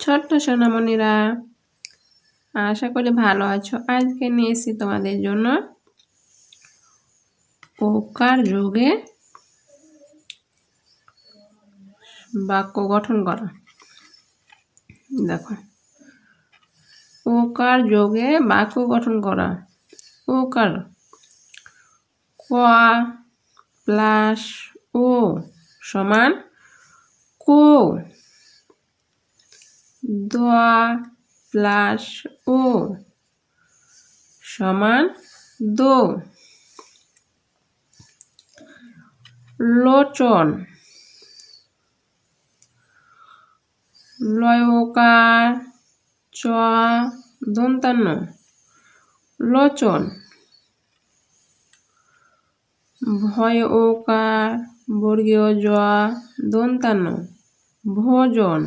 ছোট্ট সোনামণিরা, আশা করি ভালো আছো। আজকে নিয়ে এসেছি তোমাদের জন্য ওকার যোগে বাক্য গঠন করা। দেখো, ওকার যোগে বাক্য গঠন করা। ওকার ক প্লাস ও সমান কো। দ প্লাস ও সমান দো। লোচন লয় ওকার চ দন্তান্ন লোচন। ভয় ওকার বর্গীয় জ দন্তান্ন ভোজন।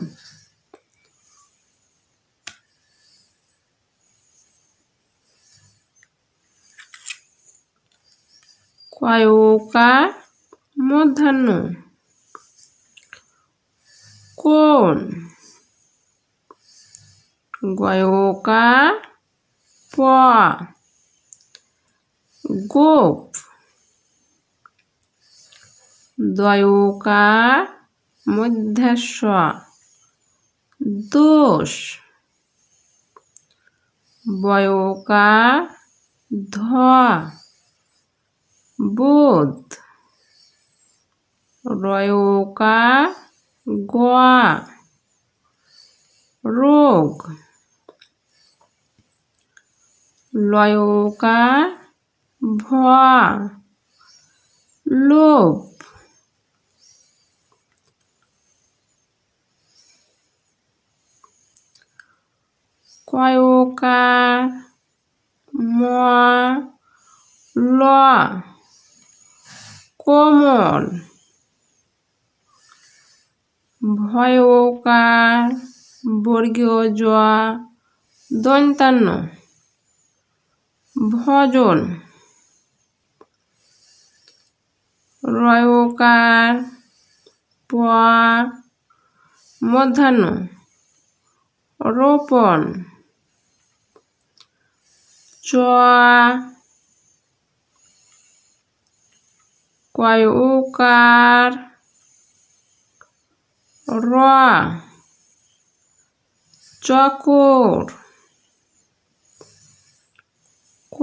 কয় ওকার মধ্যাহ্ন কোন। গয় ওকার প গোপ। দয় ওকার মধ্যাস্ব দোষ। বয় ওকার ধ বোধ। রয় ওকার গ রোগ। লয় ওকার ভ লোভ। কয় ওকার ম ল কোমল। ভয় ওকার বর্গীয় জ দন্তান্ন ভজন। রয় ওকার প মধ্যাহ্ন রোপণ। চ কয় ওকার র চকর। ক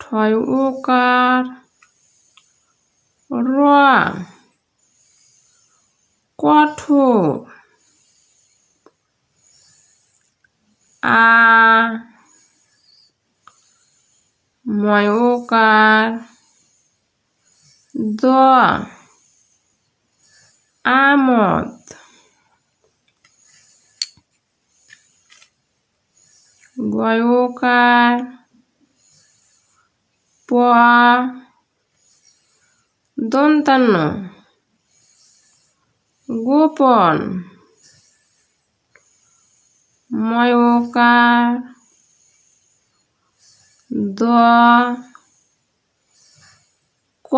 ঠয় ওকার র কঠোর। আ ময় ওকার দ আমদ। গয় ওকার প দন্তান্ন গোপন। ময় ওকার দ ক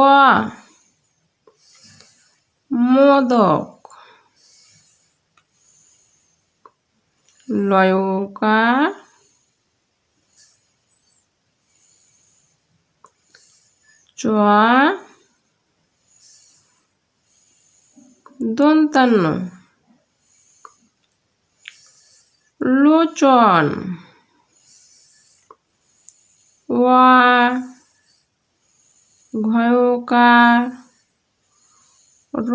মোদক। লয় ওকার চ দন্তান্ন লোচন। ওয়া ঘয় ওকার র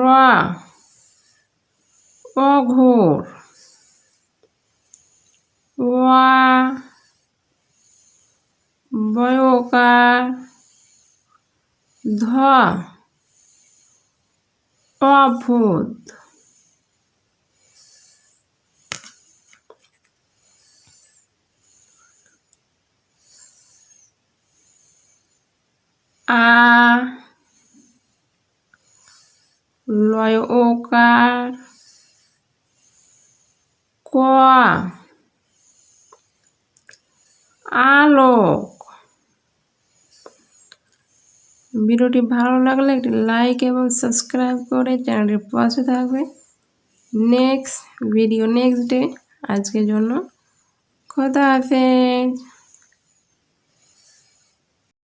অঘোর। ওয়া বয় ওকার ধ অভূত। আ লয় ওকার ক আলোক। ভিডিওটি ভালো লাগলে একটি লাইক এবং সাবস্ক্রাইব করে চ্যানেলটির পাশে থাকবে। Next video next day. আজকের জন্য খোদা হাফেজ।